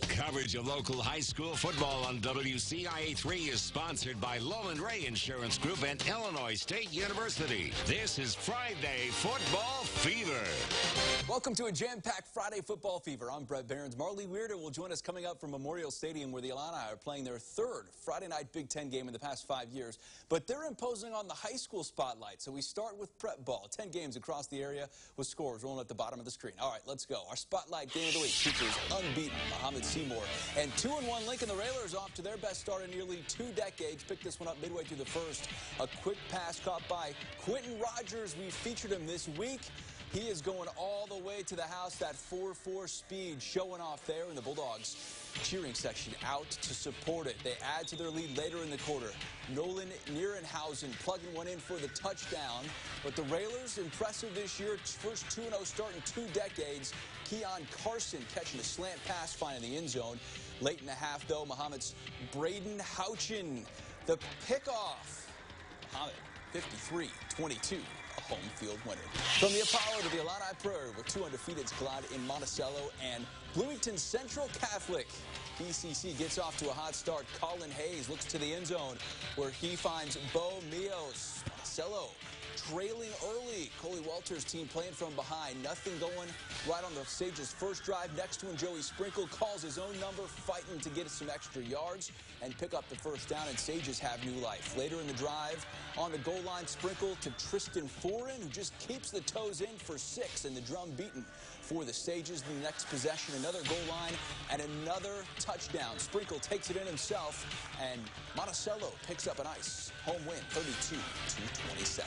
Coverage of local high school football on WCIA 3 is sponsored by Lowland Ray Insurance Group and Illinois State University. This is Friday Football Fever. Welcome to a jam-packed Friday Football Fever. I'm Brett Behrens. Marley Weirder will join us coming up from Memorial Stadium, where the Illini are playing their third Friday night Big Ten game in the past 5 years. But they're imposing on the high school spotlight. So we start with prep ball. 10 games across the area with scores rolling at the bottom of the screen. All right, let's go. Our spotlight game of the week features unbeaten Mahomet-Seymour and 2-1 Lincoln. The Railers off to their best start in nearly 2 decades. Picked this one up midway through the first. A quick pass caught by Quentin Rogers. We featured him this week. He is going all the way to the house, that 4.4 speed showing off there, and the Bulldogs cheering section out to support it. They add to their lead later in the quarter. Nolan Nierenhausen plugging one in for the touchdown. But the Railers, impressive this year. First 2-0 start in 2 decades. Keon Carson catching a slant pass, finding the end zone. Late in the half, though, Mahomet's Braden Houchin. The pickoff. Mahomet, 53-22. A home field winner. From the Apollo to the Illini Prairie, where 2 undefeateds collide in Monticello and Bloomington Central Catholic. BCC gets off to a hot start. Colin Hayes looks to the end zone, where he finds Bo Mios. Monticello trailing early. Coley Walters' team playing from behind. Nothing going right on the Sages' first drive. Next to him, Joey Sprinkle calls his own number, fighting to get some extra yards and pick up the first down, and Sages have new life. Later in the drive, on the goal line, Sprinkle to Tristan Foran, who just keeps the toes in for 6, and the drum beaten for the Sages. The next possession, another goal line and another touchdown. Sprinkle takes it in himself, and Monticello picks up a nice home win, 32-27.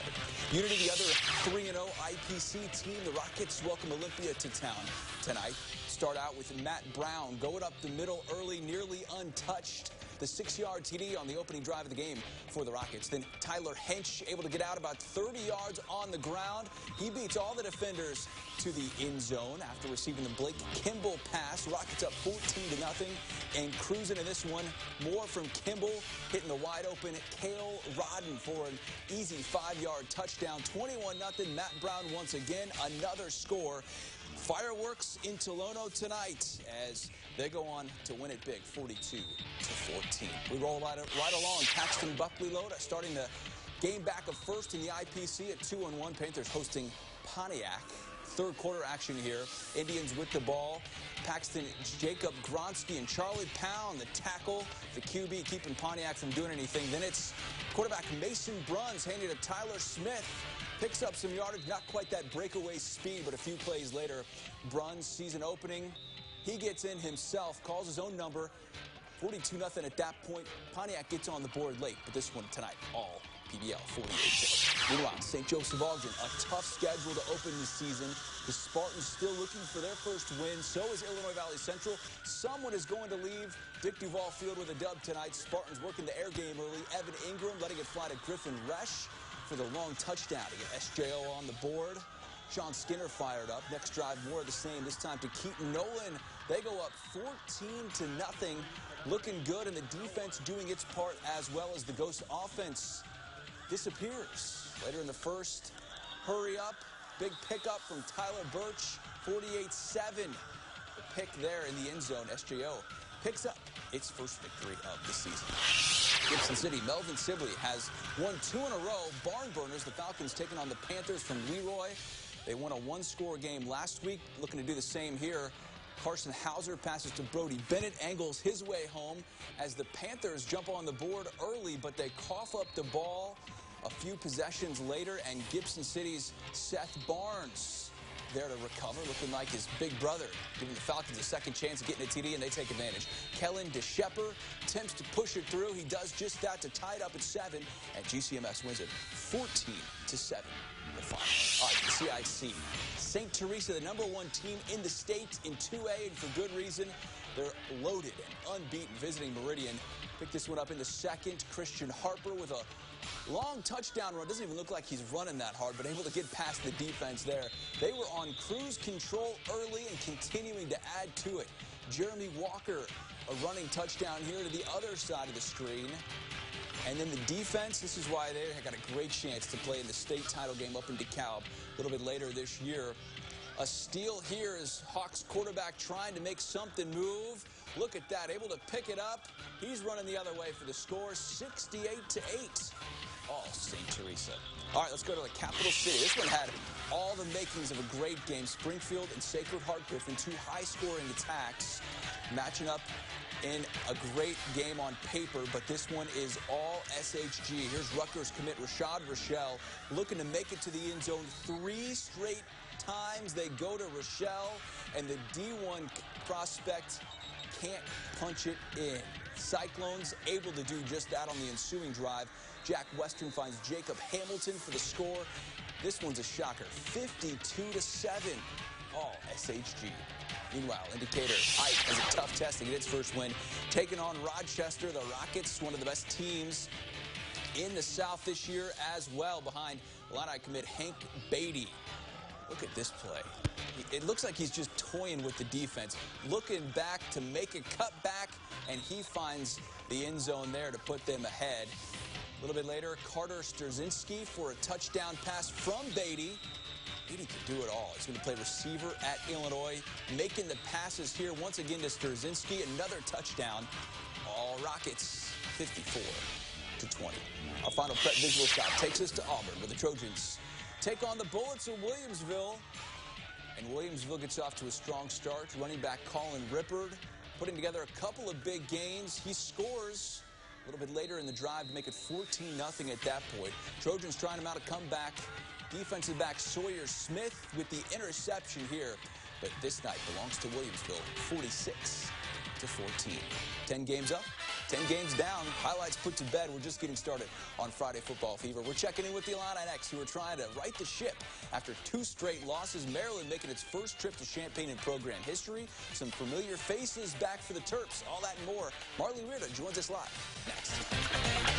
Unity, the other 3-0 IPC team. The Rockets welcome Olympia to town tonight. Start out with Matt Brown going up the middle early, nearly untouched. The 6-yard TD on the opening drive of the game for the Rockets. Then Tyler Hench able to get out about 30 yards on the ground. He beats all the defenders to the end zone after receiving the Blake Kimball pass. Rockets up 14-0 and cruising in this one. More from Kimball, hitting the wide open Cale Rodden for an easy 5-yard touchdown. 21-0. Matt Brown once again, another score. Fireworks in Tolono tonight as they go on to win it big, 42-14. We roll right along. Paxton-Buckley-Loda starting the game back of first in the IPC at 2-1. Panthers hosting Pontiac. Third quarter action here. Indians with the ball. Paxton, Jacob Gronsky, and Charlie Pound, the tackle, the QB, keeping Pontiac from doing anything. Then it's quarterback Mason Bruns handing to Tyler Smith. Picks up some yardage, not quite that breakaway speed, but a few plays later, Bruns, season opening. He gets in himself, calls his own number, 42-0 at that point. Pontiac gets on the board late, but this one tonight, all PBL, 48-0. Meanwhile, St. Joseph-Ogden, a tough schedule to open the season. The Spartans still looking for their first win. So is Illinois Valley Central. Someone is going to leave Dick Duval Field with a dub tonight. Spartans working the air game early. Evan Ingram letting it fly to Griffin Resch for the long touchdown to get SJO on the board. Sean Skinner fired up. Next drive, more of the same. This time to Keaton Nolan. They go up 14-0. Looking good, and the defense doing its part as well as the Ghost offense disappears. Later in the first, hurry up. Big pickup from Tyler Birch, 48-7. The pick there in the end zone. SJO picks up its first victory of the season. Gibson City-Melvin-Sibley has won 2 in a row. Barn burners, the Falcons taking on the Panthers from LeRoy. They won a 1-score game last week, looking to do the same here. Carson Hauser passes to Brody Bennett, angles his way home as the Panthers jump on the board early, but they cough up the ball a few possessions later, and Gibson City's Seth Barnes there to recover, looking like his big brother, giving the Falcons a second chance at getting a TD, and they take advantage. Kellen DeShepper attempts to push it through. He does just that to tie it up at 7, and GCMS wins it 14-7 in the final. All right, the CIC. St. Teresa, the #1 team in the state in 2A, and for good reason. They're loaded and unbeaten, visiting Meridian. Pick this one up in the second. Christian Harper with a long touchdown run. Doesn't even look like he's running that hard, but able to get past the defense there. They were on cruise control early and continuing to add to it. Jeremy Walker, a running touchdown here to the other side of the screen. And then the defense, this is why they got a great chance to play in the state title game up in DeKalb a little bit later this year. A steal here is Hawks quarterback trying to make something move. Look at that, able to pick it up. He's running the other way for the score, 68-8. Oh, St. Teresa. All right, let's go to the capital city. This one had all the makings of a great game. Springfield and Sacred Heart-Griffin, two high-scoring attacks, matching up in a great game on paper, but this one is all SHG. Here's Rutgers commit Rashad Rochelle looking to make it to the end zone 3 straight times. They go to Rochelle, and the D1 prospect can't punch it in. Cyclones able to do just that on the ensuing drive. Jack Western finds Jacob Hamilton for the score. This one's a shocker, 52-7, all SHG. Meanwhile, Indicator Ike has a tough test to get its first win, taking on Rochester. The Rockets, one of the best teams in the South this year as well, behind Illini commit Hank Beatty. Look at this play. It looks like he's just toying with the defense, looking back to make a cutback, and he finds the end zone there to put them ahead. A little bit later, Carter Sturzinski for a touchdown pass from Beatty. Beatty can do it all. He's going to play receiver at Illinois, making the passes here once again to Sturzinski. Another touchdown. All Rockets, 54-20. Our final prep visual stop takes us to Auburn, where the Trojans take on the Bullets of Williamsville. And Williamsville gets off to a strong start. Running back Colin Rippard putting together a couple of big gains. He scores a little bit later in the drive to make it 14-0 at that point. Trojans trying to mount a comeback. Defensive back Sawyer Smith with the interception here. But this night belongs to Williamsville, 46-14. 10 games up, 10 games down. Highlights put to bed. We're just getting started on Friday Football Fever. We're checking in with the Illini next, who are trying to right the ship after 2 straight losses. Maryland making its first trip to Champaign in program history. Some familiar faces back for the Terps. All that and more. Marley Weirda joins us live next.